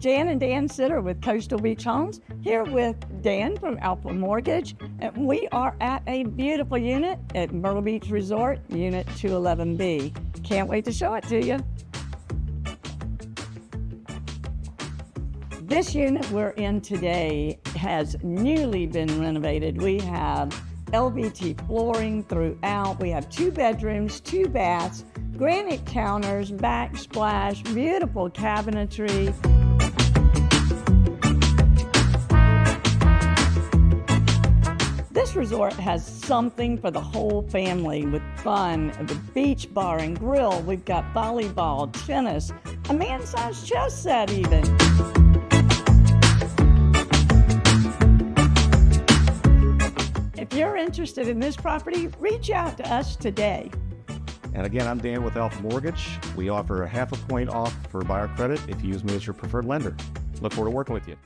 Jan and Dan Sitter with Coastal Beach Homes, here with Dan from Alpha Mortgage, and we are at a beautiful unit at Myrtle Beach Resort, Unit 211B. Can't wait to show it to you. This unit we're in today has newly been renovated. We have LVT flooring throughout. We have 2 bedrooms, 2 baths, granite counters, backsplash, beautiful cabinetry. This resort has something for the whole family with fun, the beach bar and grill. We've got volleyball, tennis, a man-sized chess set even. If you're interested in this property, reach out to us today. And again, I'm Dan with Alpha Mortgage. We offer a half a point off for buyer credit if you use me as your preferred lender. Look forward to working with you.